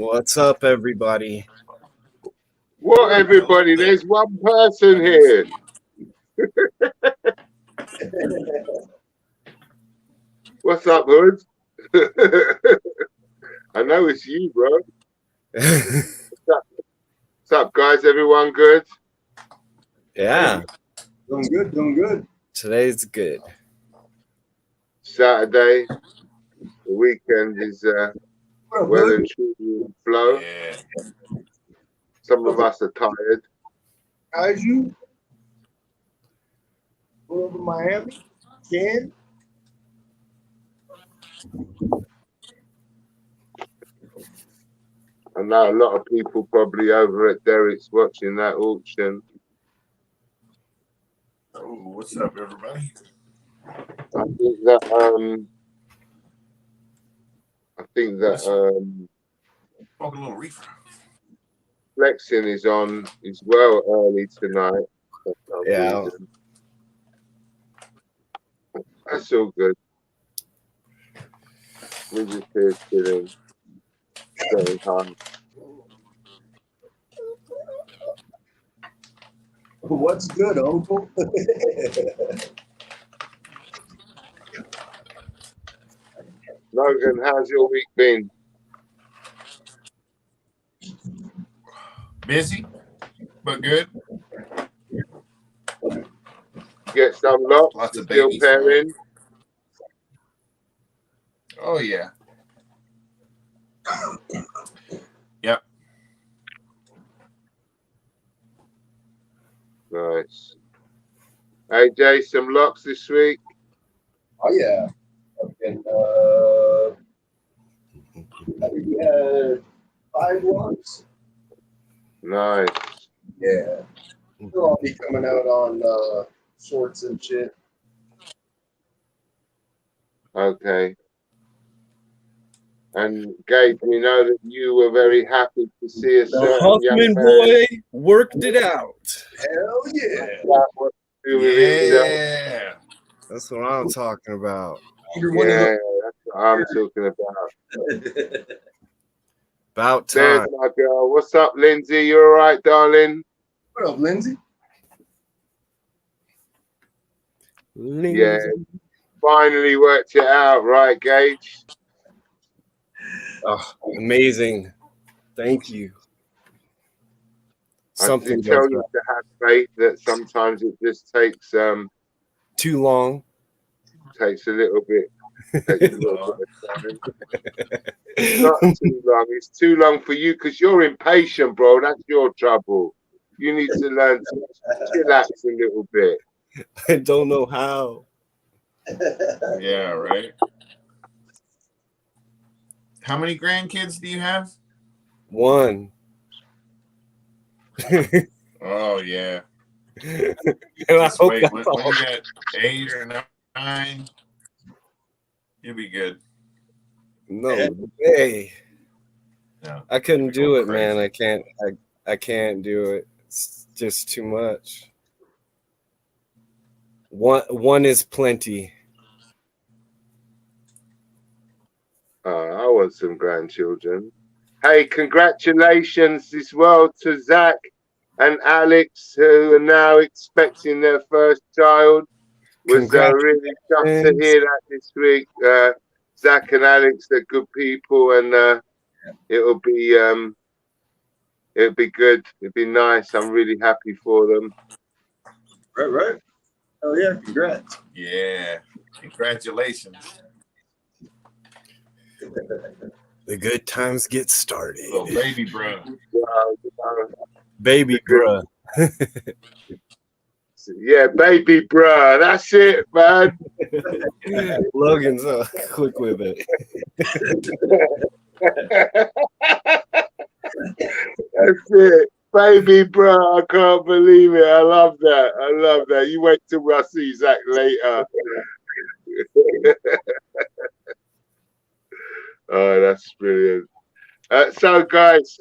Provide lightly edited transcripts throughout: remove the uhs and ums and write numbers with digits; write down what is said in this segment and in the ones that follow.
What's up, everybody? What, everybody? There's one person here. What's up, Hood? I know it's you, bro. What's up, guys? Everyone good? Yeah, Doing good, doing good. today's good. Saturday. The weekend is What up, well Hood? and truly in flow. Yeah. Some of us are tired. How's you? Go over to Miami? Ken? I know a lot of people probably over at Derek's watching that auction. Oh, what's up, everybody? I think that Smoke a little reefer. flexing is on as well early tonight. For some Yeah. reason. That's all good. We're just here chilling, staying high. What's good, Uncle? Logan, how's your week been? Busy, but good. Get some locks, Lots of still babies. pairing. Oh, yeah. Yep. Nice. AJ, some locks this week. Oh, yeah. And, I think we had 5 ones. Nice. Yeah. They'll all be coming out on shorts and shit. Okay. And Gabe, we know that you were very happy to see a The certain young Huffman man boy worked it out. Hell yeah. about what to do with himself. Yeah. That's what I'm talking about. You're one of Yeah, that's what I'm talking about. those. About There's time. my girl. What's up, Lindsay? You all right, darling? What up, Lindsay? Yeah. Finally worked it out, right, Gage? Oh, amazing. Thank you. I Something did tell goes you right. to have faith that sometimes it just takes Too long. a little bit. Takes a little bit of time. Not too long. It's too long for you because you're impatient, bro. That's your trouble. You need to learn to chillax a little bit. I don't know how. Yeah, right. How many grandkids do you have? One. Oh, yeah. And I Just hope wait. that's When all. you get 8 or 9, you'll be good. No way. Yeah. I couldn't do it, man. Crazy. I can't do it. It's just too much. One is plenty. I want some grandchildren. Hey, congratulations as well to Zach and Alex, who are now expecting their first child. Was really chuffed to hear that this week. Zach and Alex, they're good people, and it'll be good. It'll be nice. I'm really happy for them. Right. Oh, yeah. Congrats. Yeah. Congratulations. The good times get started. Little baby bro. Baby bruh. Yeah, baby bruh. That's it, man. Logan's quick with it. That's it. Baby bruh. I can't believe it. I love that. You wait till I see Zach later. Oh, that's brilliant. So, guys,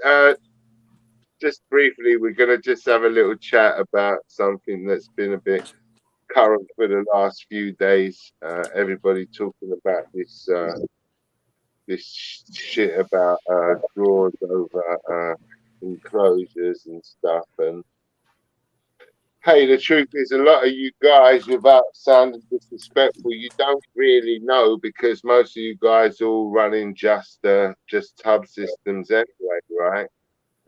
just briefly, we're going to just have a little chat about something that's been a bit current for the last few days. Everybody talking about this this shit about drawers over enclosures and stuff. And hey, the truth is, a lot of you guys, without sounding disrespectful, you don't really know, because most of you guys all running just tub systems anyway, right?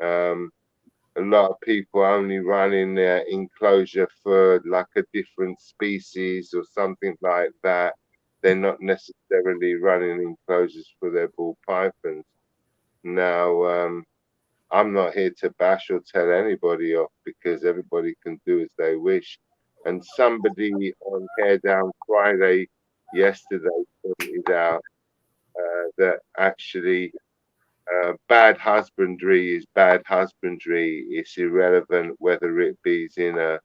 A lot of people only running their enclosure for like a different species or something like that. They're not necessarily running enclosures for their ball pythons. Now, I'm not here to bash or tell anybody off, because everybody can do as they wish. And somebody on Hair Down Friday yesterday pointed out that actually bad husbandry is bad husbandry. It's irrelevant whether it be in a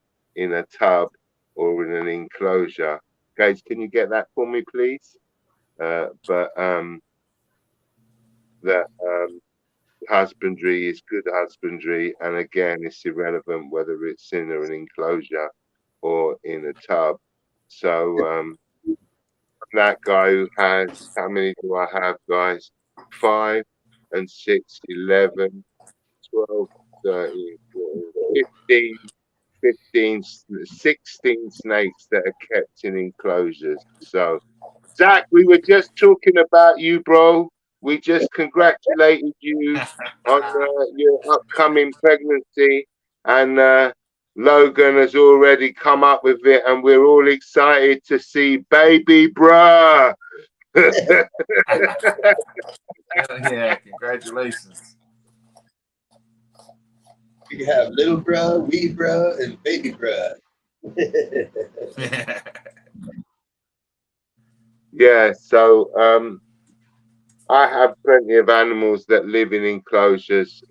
tub or in an enclosure. Guys, can you get that for me, please? Husbandry is good husbandry, and again, it's irrelevant whether it's in an enclosure or in a tub. So that guy who has, how many do I have, guys? 5 and 6, 11, 12, 13, 14, 15, 16 snakes that are kept in enclosures. So, Zach, we were just talking about you, bro. We just congratulated you on your upcoming pregnancy, and Logan has already come up with it, and we're all excited to see baby bruh. Yeah, congratulations. You have little bruh, wee bruh, and baby bruh. Yeah, so I have plenty of animals that live in enclosures.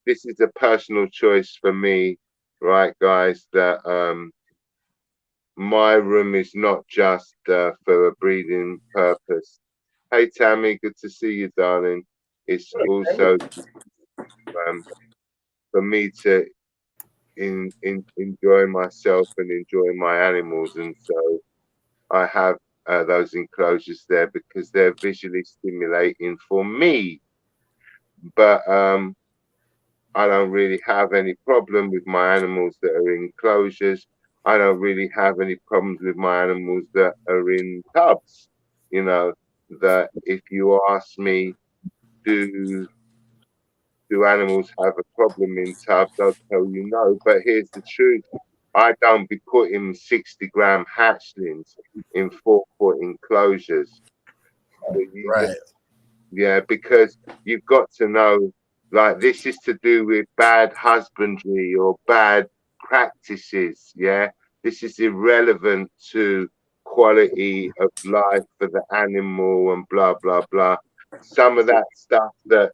This is a personal choice for me, right, guys? That my room is not just for a breeding purpose. Hey, Tammy, good to see you, darling. It's also for me to enjoy myself and enjoy my animals, and so I have those enclosures there because they're visually stimulating for me. But I don't really have any problem with my animals that are in enclosures. I don't really have any problems with my animals that are in tubs. You know, that if you ask me, do animals have a problem in tubs, I'll tell you no. But here's the truth. I don't be putting 60-gram hatchlings in 4-foot enclosures. Right. Yeah, because you've got to know, like, this is to do with bad husbandry or bad practices. Yeah, this is irrelevant to quality of life for the animal and blah blah blah. Some of that stuff that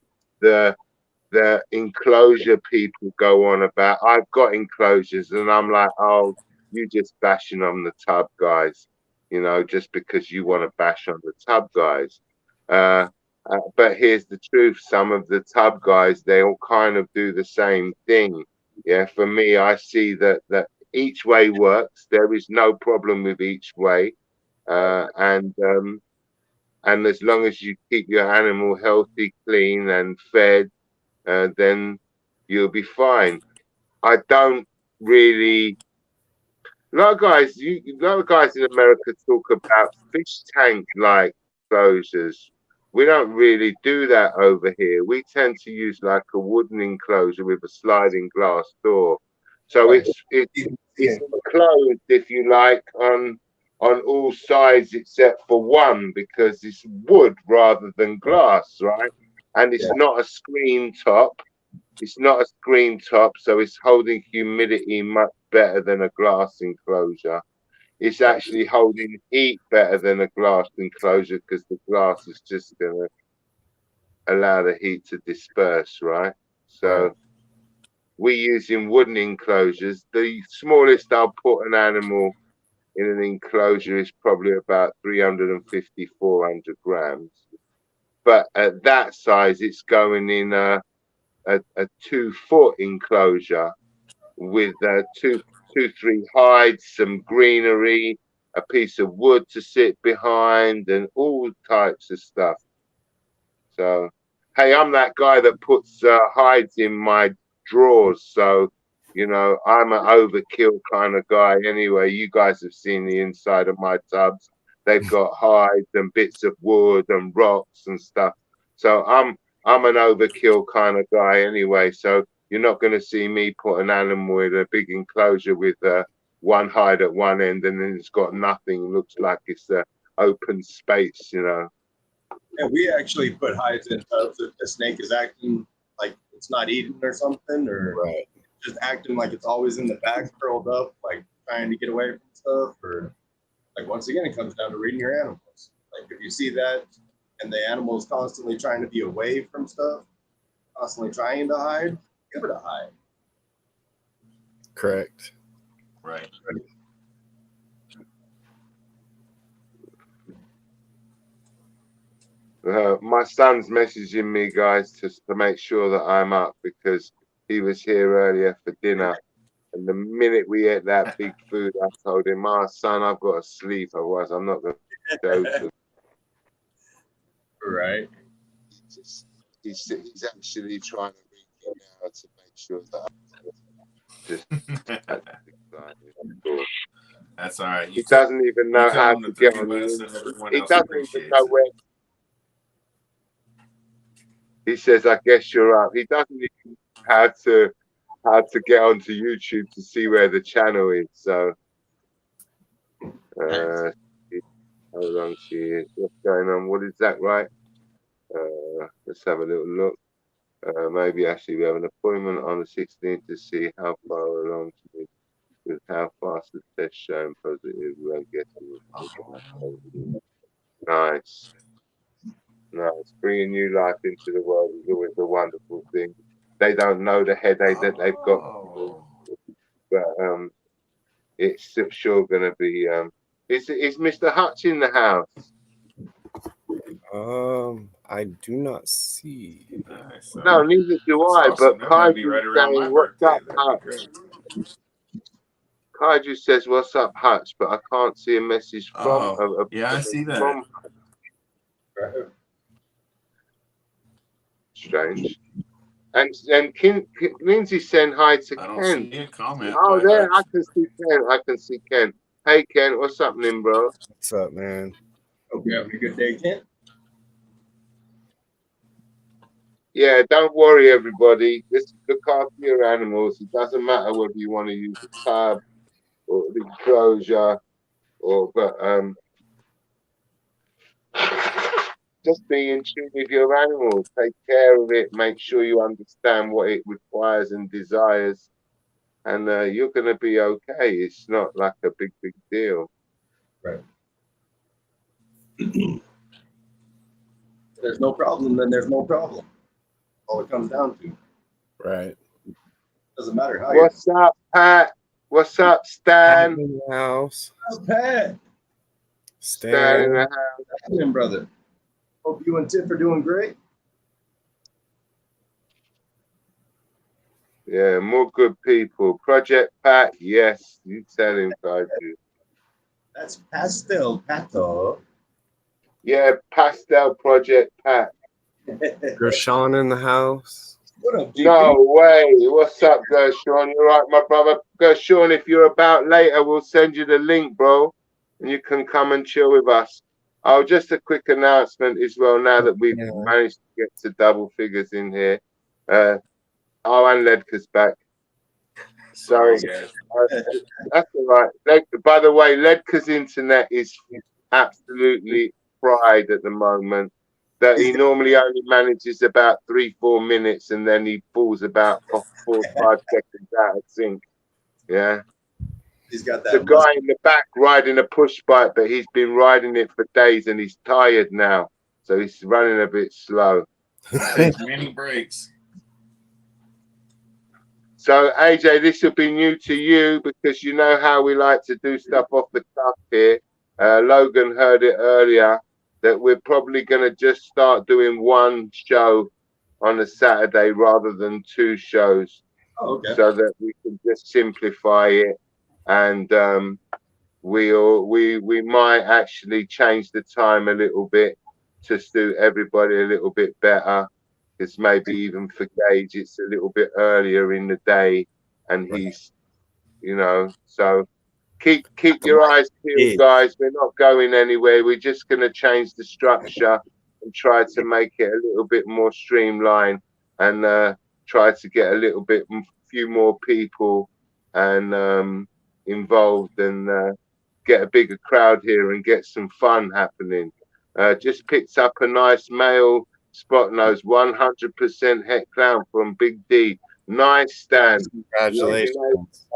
the enclosure people go on about. I've got enclosures, and I'm like, oh, you just bashing on the tub guys, you know, just because you want to bash on the tub guys. But here's the truth: some of the tub guys, they all kind of do the same thing. Yeah, for me, I see that each way works. There is no problem with each way, and as long as you keep your animal healthy, clean, and fed, then you'll be fine. I don't really. A lot of guys, a lot of guys in America talk about fish tank-like closures. We don't really do that over here. We tend to use like a wooden enclosure with a sliding glass door. So it's enclosed, if you like, on all sides except for one, because it's wood rather than glass, right? And it's not a screen top. It's not a screen top, so it's holding humidity much better than a glass enclosure. It's actually holding heat better than a glass enclosure, because the glass is just going to allow the heat to disperse, right? So we're using wooden enclosures. The smallest I'll put an animal in an enclosure is probably about 350, 400 grams. But at that size, it's going in a 2-foot enclosure with 3 hides, some greenery, a piece of wood to sit behind, and all types of stuff. So, hey, I'm that guy that puts hides in my drawers. So, you know, I'm an overkill kind of guy anyway. You guys have seen the inside of my tubs. They've got hides and bits of wood and rocks and stuff. So I'm an overkill kind of guy anyway. So you're not going to see me put an animal in a big enclosure with one hide at one end and then it's got nothing. It looks like it's open space, you know. And we actually put hides in tubs if the snake is acting like it's not eating or something, or Right. just acting like it's always in the back, curled up, like trying to get away from stuff. Or like, once again, it comes down to reading your animals. Like, if you see that and the animal is constantly trying to be away from stuff, constantly trying to hide, give it a hide. Correct. Right. My son's messaging me, guys, to make sure that I'm up because he was here earlier for dinner. And the minute we ate that big food, I told him, son, I've got to sleep. Otherwise, I'm not going to go to. Right. He's actually trying to read me now to make sure that I'm just. That's all right. He doesn't even know how to get on the. He doesn't even know where. He says, "I guess you're up." He doesn't even know how to get onto YouTube to see where the channel is. So, hold on, she is. What's going on? What is that, right? Let's have a little look. Maybe actually we have an appointment on the 16th to see how far along she is with how fast the test showing positive. We're getting. Nice. Nice. Bringing new life into the world is always a wonderful thing. They don't know the headache that they've got, but it's sure going to be. Is Mr. Hutch in the house? I do not see. Nice. No, neither do I. Awesome. But That might be right Kaiju around my saying, "What's birthday. up, That'd be Hutch?" great. Kaiju says, "What's up, Hutch?" But I can't see a message from. Yeah, I see that. From strange. And Lindsay saying hi to I don't Ken. see a comment. Oh, by there, I Hutch. can see Ken. I can see Ken. Hey, Ken, what's happening, bro? What's up, man? Hope you having a good day, Kent. Yeah, don't worry, everybody. Just look after your animals. It doesn't matter whether you want to use the tub or the enclosure, but just be in tune with your animals. Take care of it. Make sure you understand what it requires and desires, and you're going to be okay. It's not like a big deal. Right. There's no problem, then there's no problem. All it comes down to. Right. Doesn't matter how. What's up, Pat? What's up, Stan? In the house. Pat? Stan in the Stan. house. Happening, brother. Hope you and Tiff are doing great. Yeah, more good people. Project Pat, yes. You tell him, Kaiju. That's Pastel Pato. Yeah, Pastel Project Pat. Gershon in the house. What up, GP? No way. What's up, Gershon? You're right, my brother. Gershon, if you're about later, we'll send you the link, bro. And you can come and chill with us. Oh, just a quick announcement as well, now that we've managed to get to double figures in here. And Ledka's back. So that's all right. By the way, Ledka's internet is absolutely fried at the moment. That he normally only manages about 3-4 minutes, and then he falls about 4 or 5 seconds out of sync. Yeah. He's got that. The guy in the back riding a push bike, but he's been riding it for days and he's tired now, so he's running a bit slow. Takes many breaks. So AJ, this will be new to you because you know how we like to do stuff off the cuff here. Logan heard it earlier that we're probably going to just start doing one show on a Saturday rather than 2 shows. Oh, okay. So that we can just simplify it, and we might actually change the time a little bit to suit everybody a little bit better. Because maybe even for Gage, it's a little bit earlier in the day, and he's, you know, so keep your eyes peeled, guys. We're not going anywhere. We're just going to change the structure and try to make it a little bit more streamlined, and try to get a little bit few more people and involved, and get a bigger crowd here and get some fun happening. Just picked up a nice male spot nose, 100% het clown from Big D. Nice stand. Congratulations.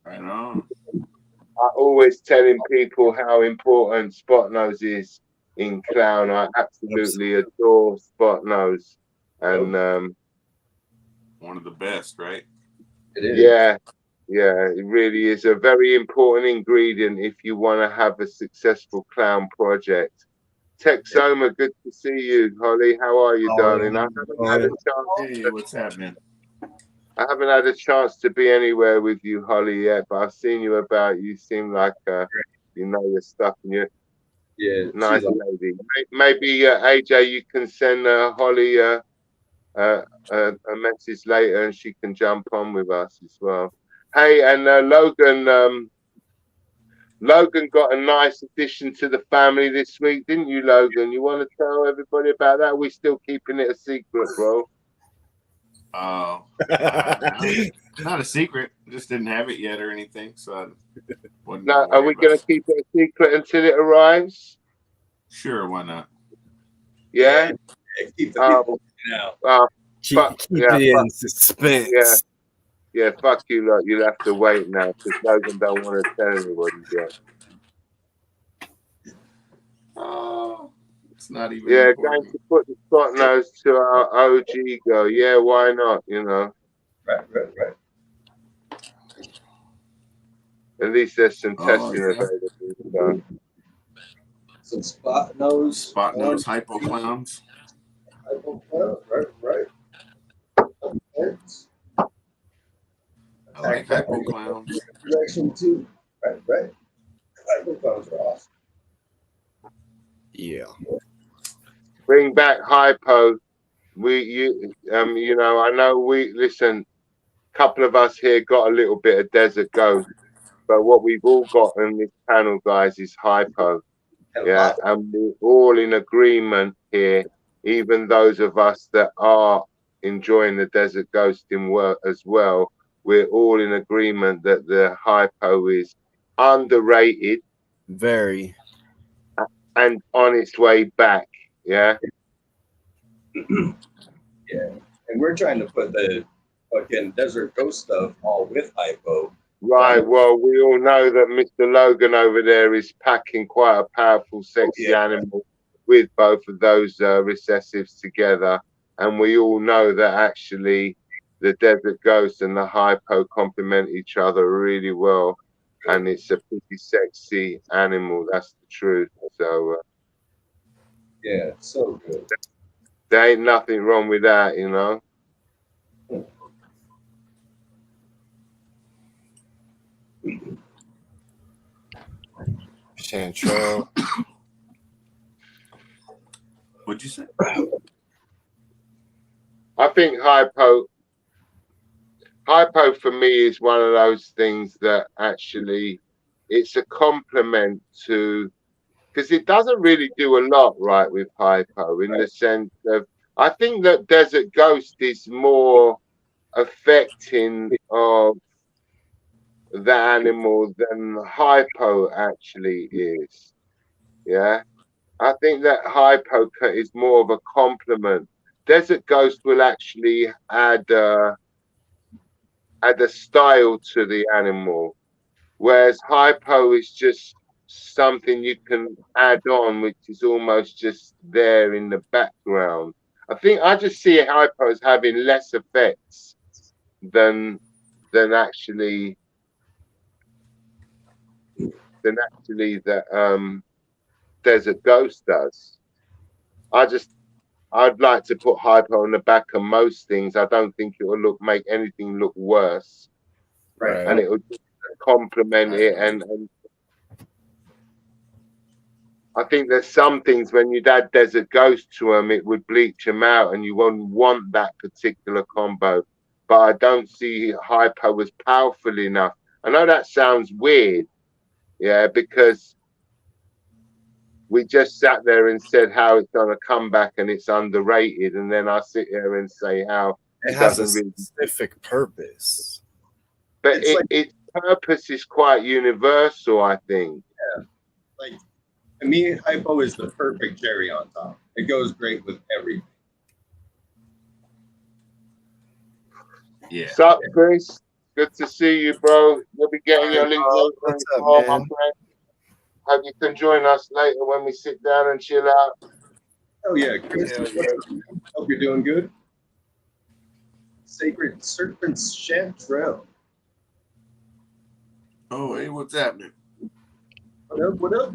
Right on. I always telling people how important spot nose is in clown. I absolutely adore spot nose, and One of the best, right? It is. yeah, it really is a very important ingredient if you want to have a successful clown project. Texoma, good to see you, Holly. How are you, darling? I haven't had a chance. Hey, what's happening? I haven't had a chance to be anywhere with you, Holly, yet, but I've seen you about. You seem like you know your stuff, and you're nice lady. Maybe AJ, you can send Holly a message later, and she can jump on with us as well. Hey, and Logan got a nice addition to the family this week, didn't you, Logan? You want to tell everybody about that? We're still keeping it a secret, bro. Oh, not a secret. Just didn't have it yet or anything. So I wasn't Now, gonna are worry we about going it. to keep it a secret until it arrives? Sure, why not? Yeah. Keep the people now. Keep it in suspense. Yeah, fuck you lot. You'll have to wait now because Logan don't want to tell anybody yet. Oh, it's not even. Yeah, important. going to put the spot nose to our OG go. Yeah, why not? You know, Right. at least there's some Oh, testing yeah. available. So. Some spot nose. Spot nose hypo clowns. Right. I like hypo clowns. Direction too. Right. Hypo clowns are awesome. Yeah. Bring back hypo. You know, I know listen. A couple of us here got a little bit of Desert Ghost, but what we've all got in this panel, guys, is hypo. Yeah, and we're all in agreement here. Even those of us that are enjoying the Desert Ghosting work as well, we're all in agreement that the hypo is underrated, Very. and on its way back. Yeah. Yeah, and we're trying to put the fucking Desert Ghost stuff all with hypo. Right. Well, we all know that Mr. Logan over there is packing quite a powerful, sexy animal with both of those recessives together, and we all know that actually the Desert Ghost and the hypo complement each other really well, and it's a pretty sexy animal. That's the truth. So Yeah, so good. there ain't nothing wrong with that, you know. Chantrell. What'd you say? I think hypo for me is one of those things that actually it's a compliment to, because it doesn't really do a lot right with hypo in the sense of, I think that Desert Ghost is more affecting of the animal than hypo actually is. Yeah, I think that hypo is more of a compliment. Desert Ghost will actually add a style to the animal, whereas hypo is just something you can add on, which is almost just there in the background. I just see hypo as having less effects than actually that Desert Ghost does. I'd like to put hypo on the back of most things. I don't think it will make anything look worse. Right. And it will complement it and I think there's some things when you'd add Desert Ghost to them, it would bleach them out, and you wouldn't want that particular combo. But I don't see Hypo was powerful enough. I know that sounds weird, yeah, because we just sat there and said how it's on a comeback and it's underrated, and then I sit here and say how It it has a doesn't really. specific purpose. But It's like- its purpose is quite universal, I think. Like, to me, Hypo is the perfect cherry on top. It goes great with everything. Yeah. Sup, Chris? Good to see you, bro. You'll be getting your link later. What's up, Oh, my man? friend. Hope you can join us later when we sit down and chill out. Oh yeah, Chris. Hell What's up, man? Hope you're doing good. Sacred Serpent's Chanterelle. Oh, hey, what's happening? What up? What up?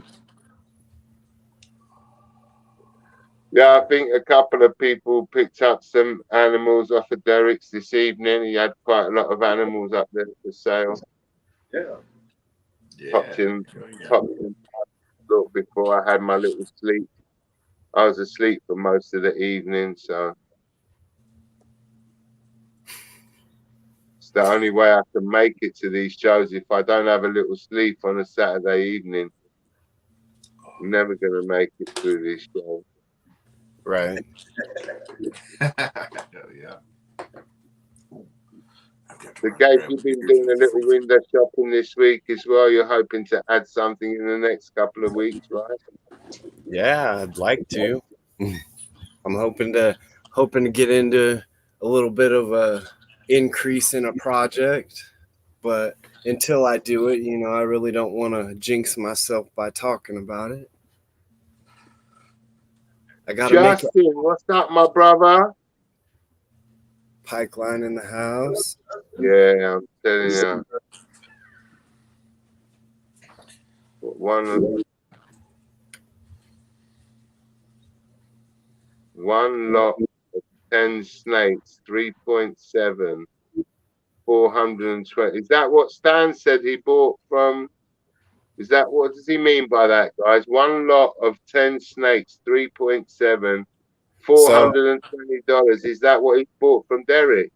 Yeah, I think a couple of people picked up some animals off of Derek's this evening. He had quite a lot of animals up there for sale. Yeah. Yeah. Popped in Oh, yeah. a little before I had my little sleep. I was asleep for most of the evening, so it's the only way I can make it to these shows. If I don't have a little sleep on a Saturday evening, I'm never going to make it through these shows. Right. Hell yeah. The Gabe, you've been doing a little window shopping this week as well. You're hoping to add something in the next couple of weeks, right? Yeah, I'd like to. I'm hoping to get into a little bit of a increase in a project, but until I do it, I really don't want to jinx myself by talking about it. I gotta make Justin, what's up, my brother? Pipeline in the house. Yeah, I'm telling you. One lot of 10 snakes, 3.7, 420. Is that what Stan said he bought from? Is that what does he mean by that, guys? One lot of 10 snakes, 3.7, $420. Is that what he bought from Derek?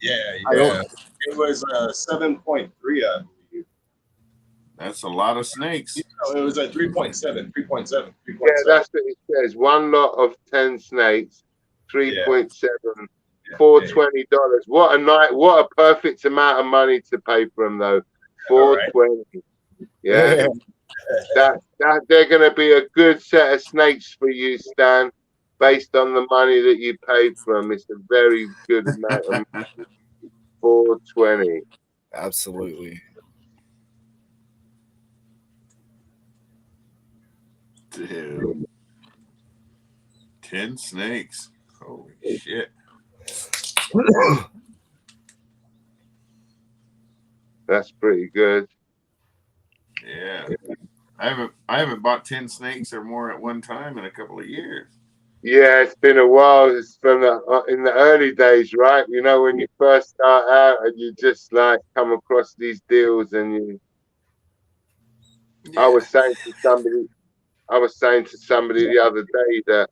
Yeah. I don't- It was 7.3, I believe. That's a lot of snakes. No, it was a 3.7. 3.7. Yeah, that's what it says. One lot of 10 snakes, 3.7, $420. What a night! What a perfect amount of money to pay for them, though. $420. Yeah, that they're going to be a good set of snakes for you, Stan. Based on the money that you paid for them, it's a very good amount of money. $420. Absolutely. Dude. 10 snakes. Holy shit. That's pretty good. Yeah. I haven't bought 10 snakes or more at one time in a couple of years. Yeah, it's been a while. It's from in the early days, right? When you first start out and you just like come across these deals, and you. Yeah. I was saying to somebody the other day that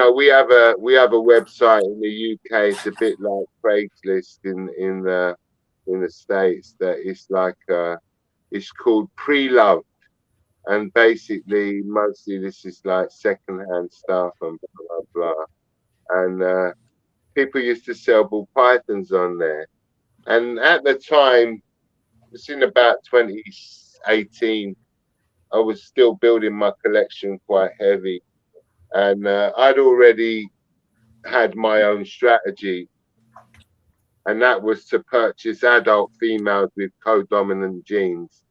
we have a website in the UK. It's a bit like Craigslist in the States. That it's like it's called Pre-Love. And basically, mostly this is like secondhand stuff and blah, blah, blah. And people used to sell ball pythons on there. And at the time, it's in about 2018, I was still building my collection quite heavy. And I'd already had my own strategy. And that was to purchase adult females with co-dominant genes.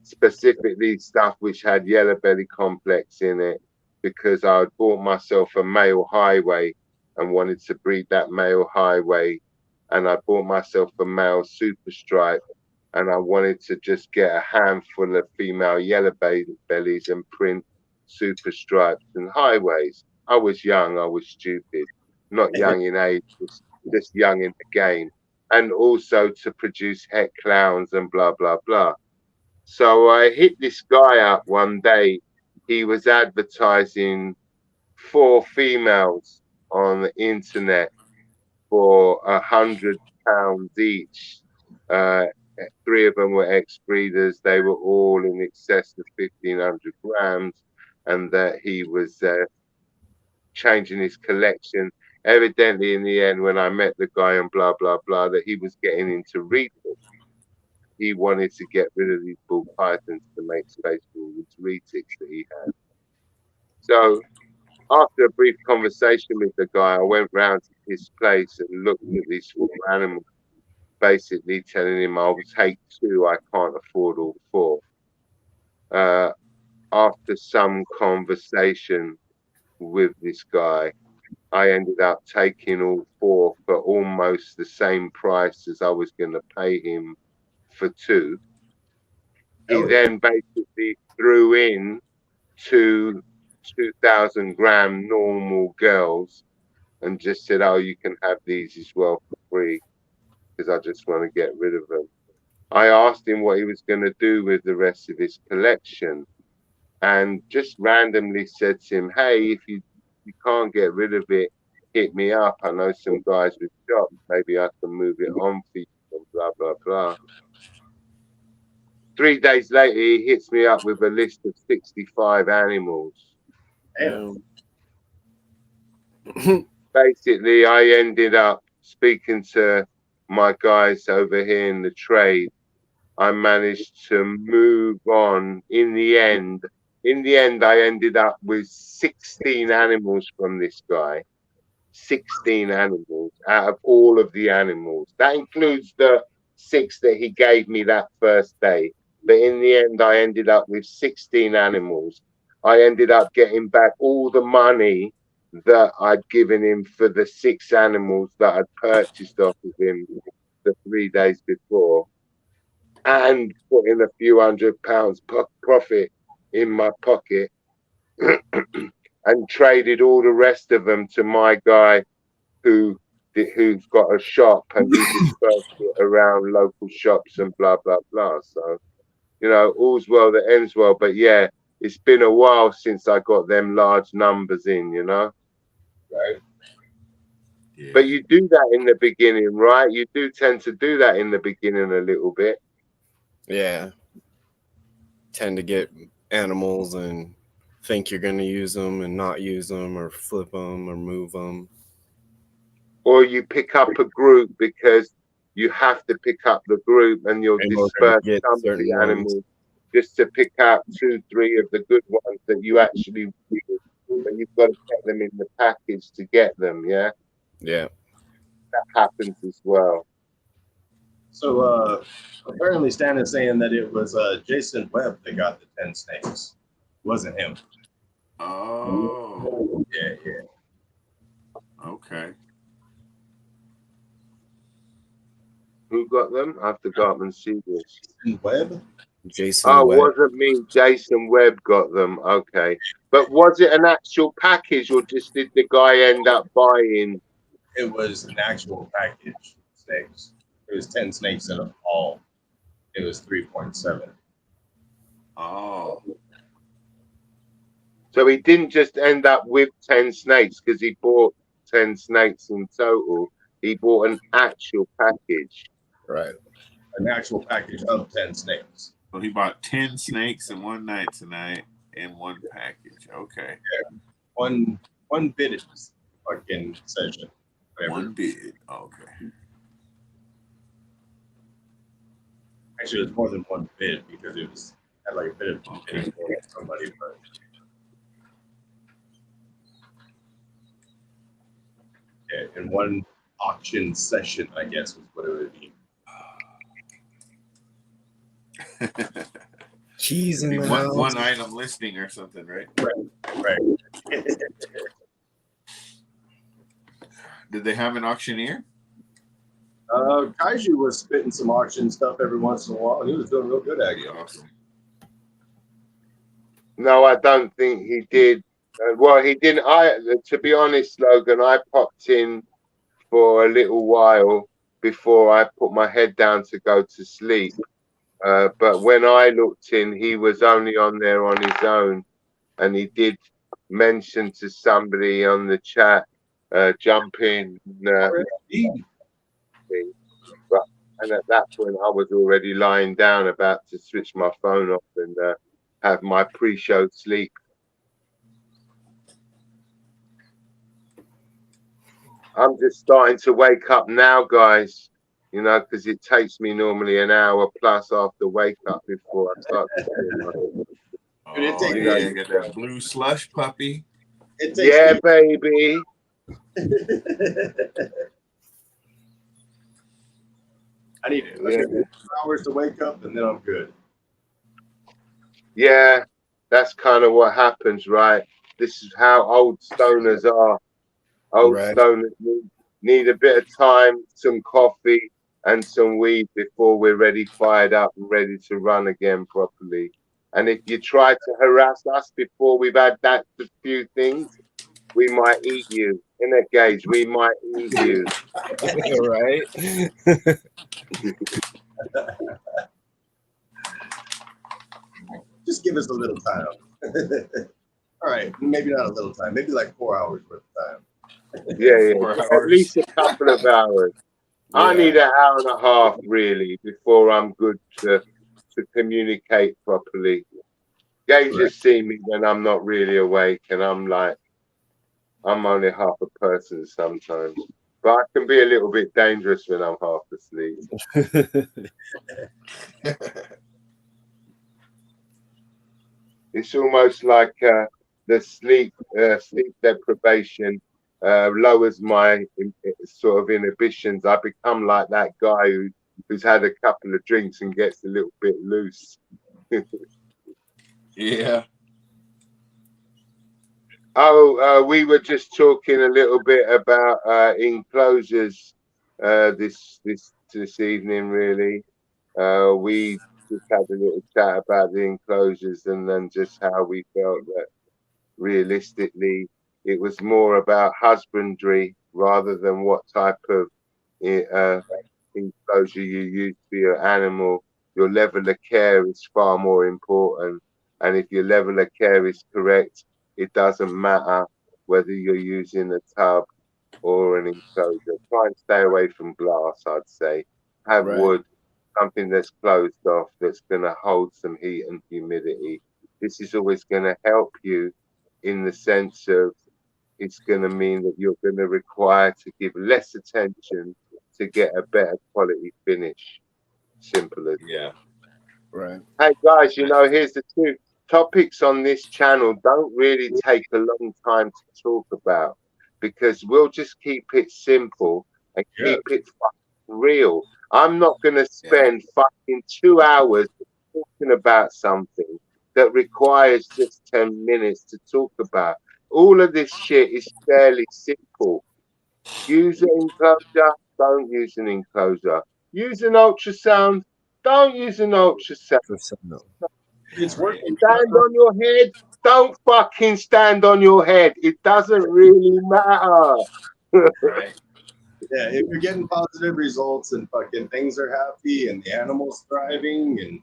Specifically stuff which had yellow belly complex in it, because I had bought myself a male highway and wanted to breed that male highway, and I bought myself a male super stripe, and I wanted to just get a handful of female yellow bellies and print super stripes and highways. I was young, I was stupid, not young in age, just young in the game, and also to produce het clowns and blah blah blah. So I hit this guy up one day. He was advertising 4 females on the internet for £100 each. 3 of them were ex-breeders. They were all in excess of 1,500 grams, and that he was changing his collection. Evidently, in the end, when I met the guy and blah, blah, blah, that he was getting into reading. He wanted to get rid of these bull pythons to make space for all these retics that he had. So after a brief conversation with the guy, I went round to his place and looked at these 4 animals, basically telling him I'll take 2, I can't afford all 4. After some conversation with this guy, I ended up taking all 4 for almost the same price as I was going to pay him for 2. He then basically threw in 2 2,000-gram normal girls and just said, oh, you can have these as well for free because I just want to get rid of them. I asked him what he was going to do with the rest of his collection and just randomly said to him, hey, if you can't get rid of it, hit me up. I know some guys with shops. Maybe I can move it on for you and blah, blah, blah. 3 days later, he hits me up with a list of 65 animals. Basically, I ended up speaking to my guys over here in the trade. I managed to move on. In the end, I ended up with 16 animals from this guy. 16 animals out of all of the animals. That includes the 6 that he gave me that first day. But in the end, I ended up with 16 animals. I ended up getting back all the money that I'd given him for the 6 animals that I'd purchased off of him the 3 days before, and putting a few £100 profit in my pocket, and traded all the rest of them to my guy who's got a shop, and he dispersed it around local shops and blah, blah, blah. So, you know, all's well that ends well. But yeah, it's been a while since I got them large numbers in, you know. Right. Yeah. But you do that in the beginning, right? You do tend to do that in the beginning a little bit. Yeah. Tend to get animals and think you're going to use them and not use them, or flip them or move them. Or you pick up a group because you have to pick up the group, and you'll disperse some of the animals just to pick out 2, 3 of the good ones that you actually use. But you've got to get them in the package to get them, yeah? Yeah. That happens as well. So apparently Stan is saying that it was Jason Webb that got the 10 snakes. It wasn't him. Oh. Yeah. Okay. Who got them? I have to go up and see this. Jason Webb? Jason Oh, Webb. wasn't me. Jason Webb got them. Okay. But was it an actual package, or just did the guy end up buying? It was an actual package of snakes. It was 10 snakes in all. It was 3.7. Oh. So he didn't just end up with 10 snakes because he bought 10 snakes in total. He bought an actual package. Right. An actual package of 10 snakes. So he bought 10 snakes in one night tonight in one package. Okay. Yeah. One bid fucking session. Whatever. One bid. Okay. Actually, it was more than one bid because it was had like a bit of bidding for somebody, but yeah, in one auction session, I guess was what it would be. Keys in the house. One item listing or something, right? Right. Did they have an auctioneer? Kaiju was spitting some auction stuff every once in a while, and he was doing real good at it. Awesome. No, I don't think he did. Well, he didn't. To be honest, Logan, I popped in for a little while before I put my head down to go to sleep. But when I looked in, he was only on there on his own, and he did mention to somebody on the chat, jump in. But, and at that point, I was already lying down, about to switch my phone off and have my pre-show sleep. I'm just starting to wake up now, guys. You know, because it takes me normally an hour plus after wake up before I start to feel like Oh, Dude, it takes yeah, me- you got that blue slush puppy. It takes yeah, me- baby. I need it. Like, 2 hours to wake up, and then I'm good. Yeah, that's kind of what happens, right? This is how old stoners are. Old Right. stoners need a bit of time, some coffee, and some weed before we're ready, fired up, and ready to run again properly. And if you try to harass us before we've had that few things, we might eat you. In a gauge, we might eat you. Right. Just give us a little time. All right, maybe not a little time. Maybe like 4 hours worth of time. Yeah, 4 at hours. least a couple of hours. I need an hour and a half, really, before I'm good to communicate properly. Gage has seen me when I'm not really awake, and I'm like, I'm only half a person sometimes. But I can be a little bit dangerous when I'm half asleep. It's almost like the sleep deprivation lowers my sort of inhibitions. I become like that guy who's had a couple of drinks and gets a little bit loose. Yeah. Oh, we were just talking a little bit about enclosures this evening. Really, we just had a little chat about the enclosures, and then just how we felt that realistically it was more about husbandry rather than what type of enclosure you use for your animal. Your level of care is far more important, and if your level of care is correct, it doesn't matter whether you're using a tub or an enclosure. Try and stay away from glass, I'd say. Have wood, something that's closed off, that's going to hold some heat and humidity. This is always going to help you in the sense of it's going to mean that you're going to require to give less attention to get a better quality finish. Simple as Yeah. Right. Hey guys, you know, here's the truth. Topics on this channel don't really take a long time to talk about, because we'll just keep it simple and keep it fucking real. I'm not going to spend fucking 2 hours talking about something that requires just 10 minutes to talk about. All of this shit is fairly simple. Use an enclosure, don't use an enclosure. Use an ultrasound, don't use an ultrasound. It's working. Stand on your head, don't fucking stand on your head. It doesn't really matter. Right. Yeah, if you're getting positive results and fucking things are happy and the animal's thriving and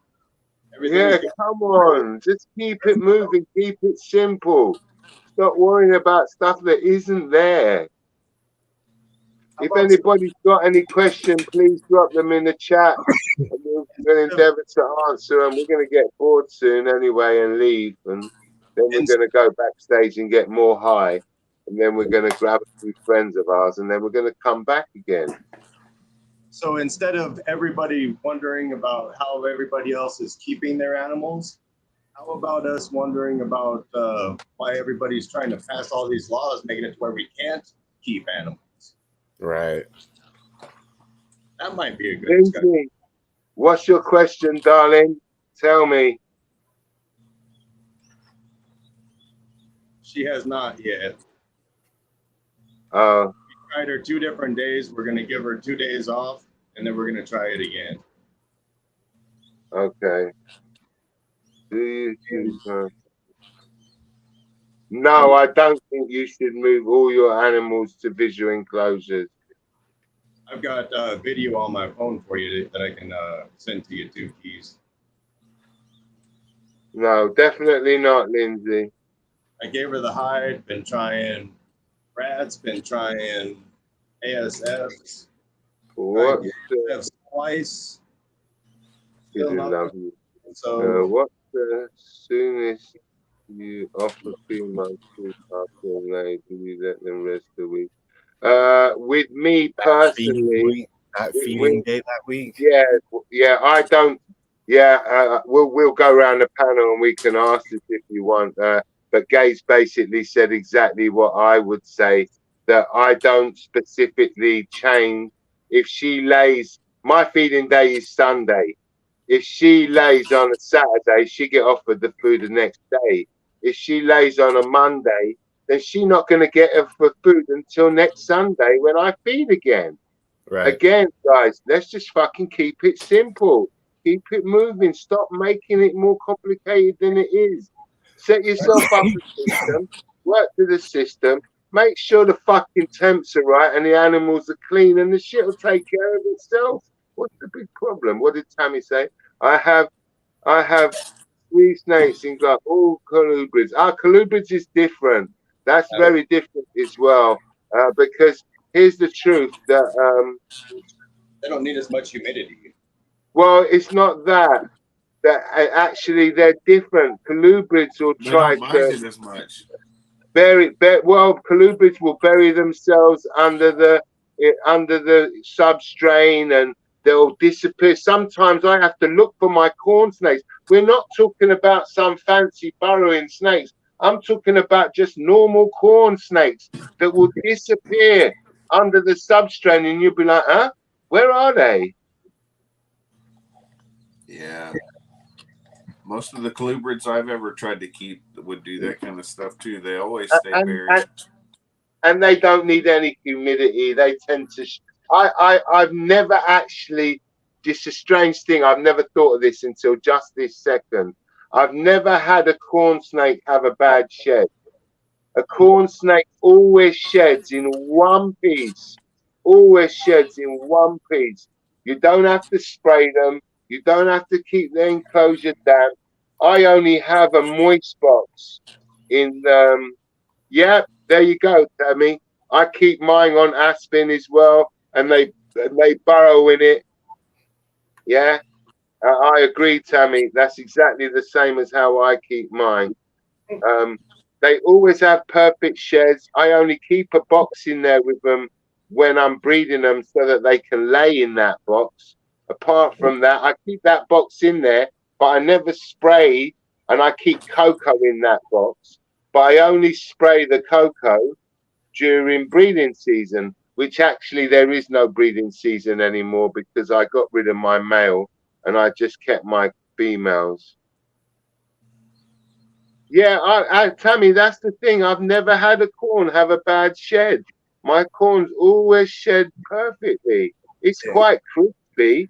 everything. Yeah, come on. Just keep it moving, keep it simple. Stop worrying about stuff that isn't there. If anybody's got any question, please drop them in the chat. And we'll endeavour to answer them. We're going to get bored soon anyway and leave. And then we're going to go backstage and get more high. And then we're going to grab a few friends of ours. And then we're going to come back again. So instead of everybody wondering about how everybody else is keeping their animals, how about us wondering about why everybody's trying to pass all these laws, making it to where we can't keep animals? Right. That might be a good discussion. Lindsay, what's your question, darling? Tell me. She has not yet. Oh, We tried her 2 different days. We're going to give her 2 days off, and then we're going to try it again. okay. Do you choose her? No, I don't think you should move all your animals to visual enclosures. I've got a video on my phone for you that I can send to you too, Keys. No, definitely not, Lindsay. I gave her the hide, been trying rats, been trying ASFs, tried What's the ASFs twice, is still in nothing. love? So What's the soonest you offer female to after they do you let them rest a week? With me That feeding personally, week, that we feeding day that week. yeah, yeah, I don't. Yeah, we'll go around the panel and we can ask this if you want. But Gates basically said exactly what I would say, that I don't specifically change. If she lays, my feeding day is Sunday. If she lays on a Saturday, she get offered the food the next day. If she lays on a Monday, then she not going to get her for food until next Sunday when I feed again. Right. Again, guys, let's just fucking keep it simple. Keep it moving. Stop making it more complicated than it is. Set yourself up a system, work to the system, make sure the fucking temps are right and the animals are clean and the shit will take care of itself. What's the big problem? What did Tammy say? I have 3 snakes in glass, all colubrids. Our colubrids is different. That's very different as well. Because here's the truth that they don't need as much humidity. well, it's not that. That actually they're different. Colubrids will They try don't mind to it as much. well, colubrids will bury themselves under the substrain and they'll disappear. Sometimes I have to look for my corn snakes. We're not talking about some fancy burrowing snakes. I'm talking about just normal corn snakes that will disappear under the substrain, and you'll be like, huh? Where are they? Yeah. Most of the colubrids I've ever tried to keep would do that kind of stuff too. They always stay And, buried. and they don't need any humidity. They tend to. I've never actually. Just a strange thing. I've never thought of this until just this second. I've never had a corn snake have a bad shed. A corn snake always sheds in one piece. Always sheds in one piece. You don't have to spray them. You don't have to keep the enclosure damp. I only have a moist box in yeah, there you go, Tammy. I keep mine on Aspen as well, and they burrow in it. Yeah, I agree, Tammy. That's exactly the same as how I keep mine. They always have perfect sheds. I only keep a box in there with them when I'm breeding them so that they can lay in that box. Apart from that, I keep that box in there, but I never spray, and I keep cocoa in that box. But I only spray the cocoa during breeding season, which actually there is no breeding season anymore because I got rid of my male and I just kept my females. Yeah, Tammy, that's the thing. I've never had a corn have a bad shed. My corns always shed perfectly. It's quite crispy.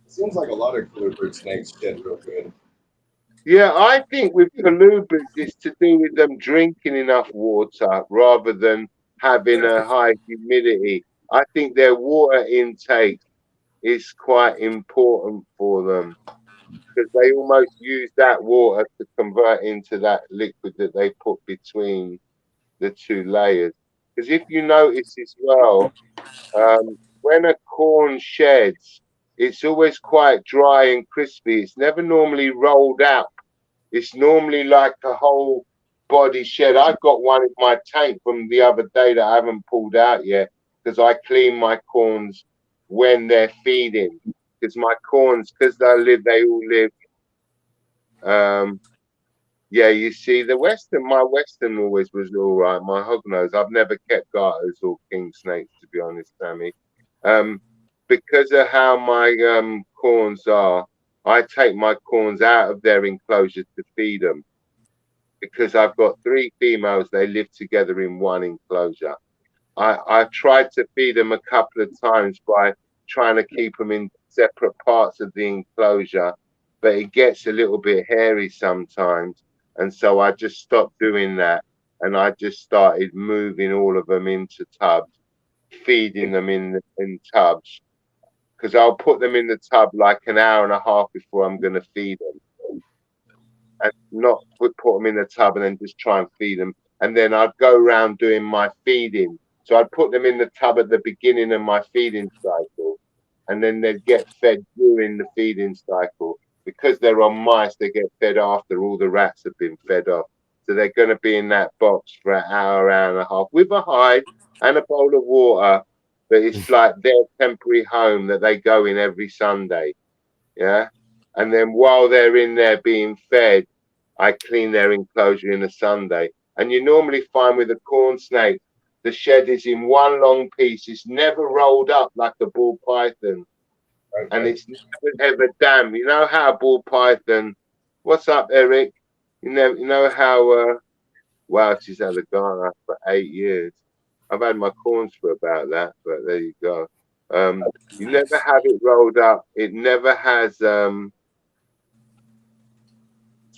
It seems like a lot of colubrid snakes shed real good. Yeah, I think with colubrids, it's to do with them drinking enough water rather than having a high humidity. I think their water intake is quite important for them because they almost use that water to convert into that liquid that they put between the 2 layers. Because if you notice as well, when a corn sheds, it's always quite dry and crispy. It's never normally rolled out. It's normally like a whole body shed. I've got one in my tank from the other day that I haven't pulled out yet because I clean my corns when they're feeding. Because my corns, because they all live. Yeah, you see, my Western always was all right. My hognose, I've never kept garters or king snakes, to be honest, Sammy. Because of how my corns are, I take my corns out of their enclosure to feed them. Because I've got 3 females, they live together in one enclosure. I've tried to feed them a couple of times by trying to keep them in separate parts of the enclosure, but it gets a little bit hairy sometimes. And so I just stopped doing that. And I just started moving all of them into tubs, feeding them in tubs. because I'll put them in the tub like an hour and a half before I'm going to feed them, and not put them in the tub and then just try and feed them. And then I'd go around doing my feeding. So I'd put them in the tub at the beginning of my feeding cycle, and then they'd get fed during the feeding cycle. Because they're on mice, they get fed after all the rats have been fed off. So they're going to be in that box for an hour, hour and a half with a hide and a bowl of water. But it's like their temporary home that they go in every Sunday. Yeah. And then while they're in there being fed, I clean their enclosure in a Sunday. And you normally find with a corn snake, the shed is in one long piece. It's never rolled up like a ball python. Okay. And it's never ever damp. You know how a ball python, what's up, Eric? You know how, wow, she's had a gardener for 8 years. I've had my corns for about that, but there you go. You never have it rolled up. It never has sort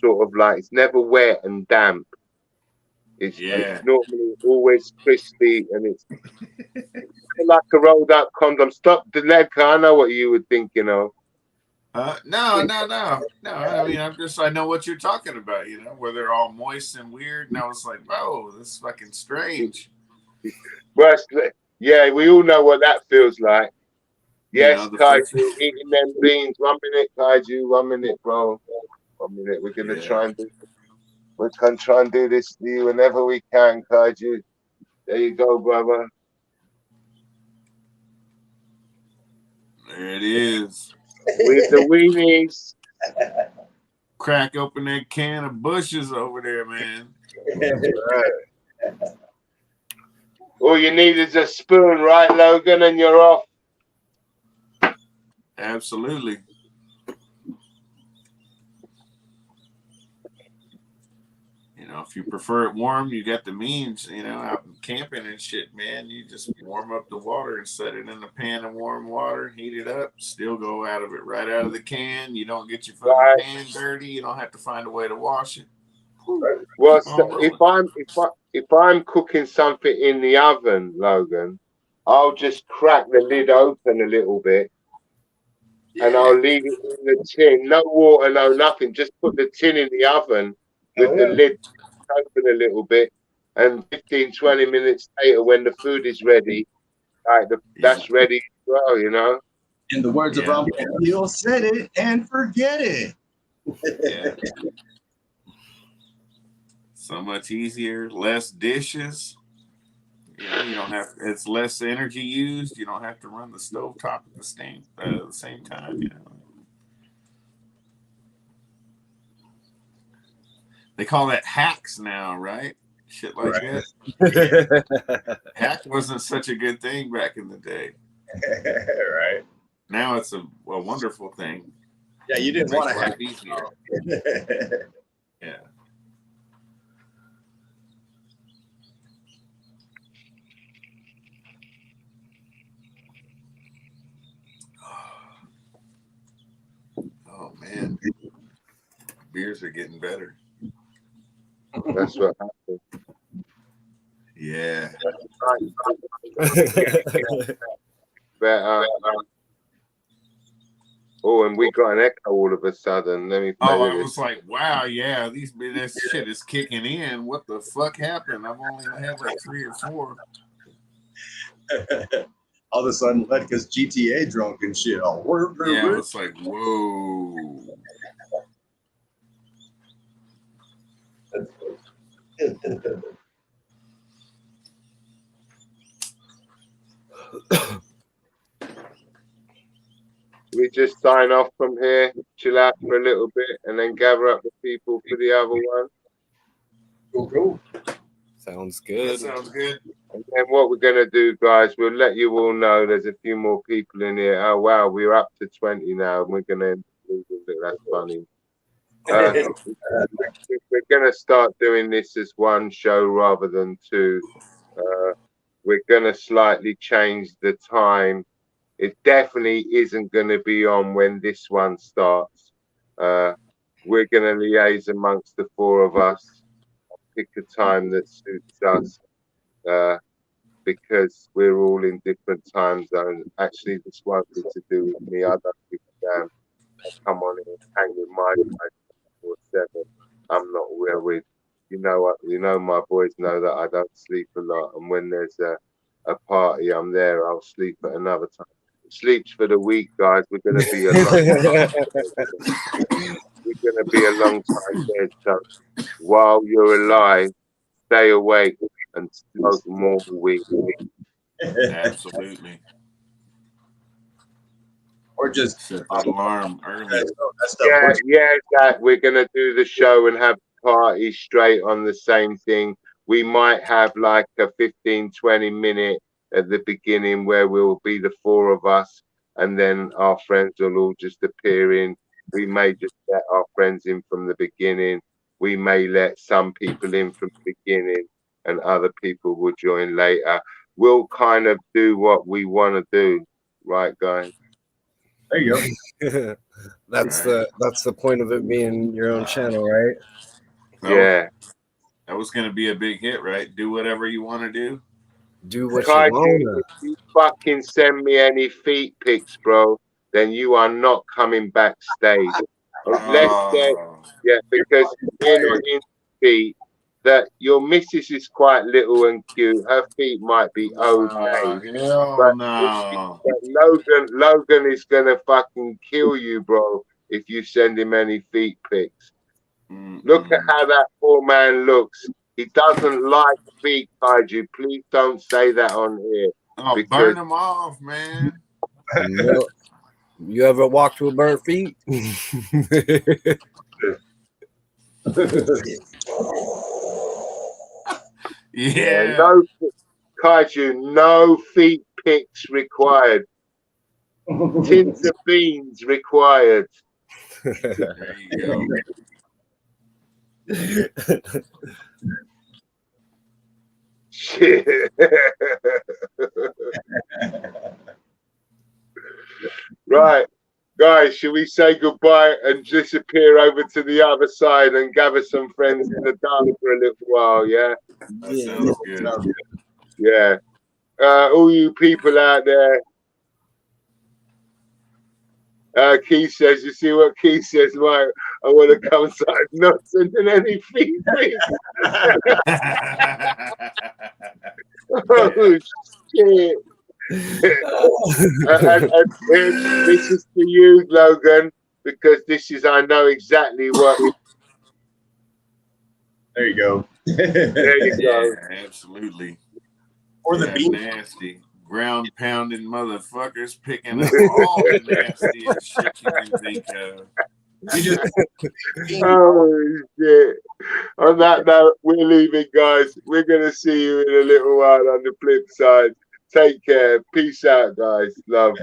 of like, it's never wet and damp. It's normally always crispy, and it's like a rolled up condom. Stop the leg. I know what you were thinking of. No. I mean, I know what you're talking about, you know, where they're all moist and weird. And I was like, whoa, this is fucking strange. Well, yeah, we all know what that feels like. Yes, you know, Kaiju, eating them beans. 1 minute, Kaiju. 1 minute, bro. 1 minute. We're going to try and do We're going to try and do this to you whenever we can, Kaiju. There you go, brother. There it is. With the weenies. Crack open that can of bushes over there, man. Right. All you need is a spoon, right, Logan, and you're off. Absolutely. You know, if you prefer it warm, you got the means, you know, out camping and shit, man. You just warm up the water and set it in a pan of warm water, heat it up, still go out of it right out of the can. You don't get your fucking pan dirty. You don't have to find a way to wash it. Well, so if I'm cooking something in the oven, Logan, I'll just crack the lid open a little bit, and I'll leave it in the tin. No water, no nothing. Just put the tin in the oven with the lid open a little bit, and 15-20 minutes later, when the food is ready, like that's ready as well, you know. In the words of Ron Hill, set it and forget it. Yeah. So much easier, less dishes. You know, you don't have. It's less energy used. You don't have to run the stove top at the same time. You know. They call that hacks now, right? Shit like that. Hack wasn't such a good thing back in the day. Right. Now it's a wonderful thing. Yeah, you didn't want to hack easier. Yeah. Oh man, beers are getting better. That's what happened. Yeah. But, oh, and we got an echo all of a sudden. Let me. I was like, wow, yeah, this shit is kicking in. What the fuck happened? I've only had like 3 or 4. All of a sudden, Letka's GTA drunk and shit. Yeah, it's like, whoa. We just sign off from here, chill out for a little bit, and then gather up the people for the other one. Cool. Sounds good. That sounds good. And then what we're going to do, guys, we'll let you all know there's a few more people in here. Oh, wow, we're up to 20 now, and we're going to that's funny. We're going to start doing this as one show rather than 2. We're going to slightly change the time. It definitely isn't going to be on when this one starts. We're going to liaise amongst the 4 of us, pick a time that suits us. because we're all in different time zones. Actually, this won't be to do with me. I don't give a damn. Come on and hang with my guys 4/7. I'm not well with. You know what? You know my boys know that I don't sleep a lot, and when there's a party, I'm there. I'll sleep at another time. Sleeps for the week, guys. We're gonna be a long. We're gonna be a long time there. So while you're alive, stay awake and smoke more weed. Absolutely. Or just Set that alarm early. that stuff. Yeah, that we're gonna do the show and have the party straight on the same thing. We might have like a 15-20 minute at the beginning where we'll be the four of us, and then our friends will all just appear in. We may just let our friends in from the beginning. We may let some people in from the beginning, and other people will join later. We'll kind of do what we want to do, right, guys? There you go. That's the point of it being your own channel, right? Yeah. That was going to be a big hit, right? Do whatever you want to do. Do what Kaiju, you want. if you fucking send me any feet pics, bro, then you are not coming backstage. Yeah, because we're not in feet. That your missus is quite little and cute. Her feet might be okay. Hell no. But Logan is gonna fucking kill you, bro, if you send him any feet pics. Look at how that poor man looks. He doesn't like feet, Kaiju. Please don't say that on here. Oh, burn them off, man. You ever walked with bare feet? Yeah. No, Kaiju, no feet pics required. Tins of beans required. There you go. Shit. Right, guys, should we say goodbye and disappear over to the other side and gather some friends in the dark for a little while? Yeah. That sounds good. Yeah. All you people out there. Keith says, you see what Keith says, Mike? I want to come inside, not sending any feet. Oh, shit. and this is for you, Logan, because this is, I know exactly what. There you go. There you go. Yeah, absolutely. Or the bean. Nasty. Ground pounding motherfuckers picking up all the nastiest shit you can think of. Oh shit. On that note, we're leaving, guys. We're gonna see you in a little while on the flip side. Take care. Peace out, guys. Love.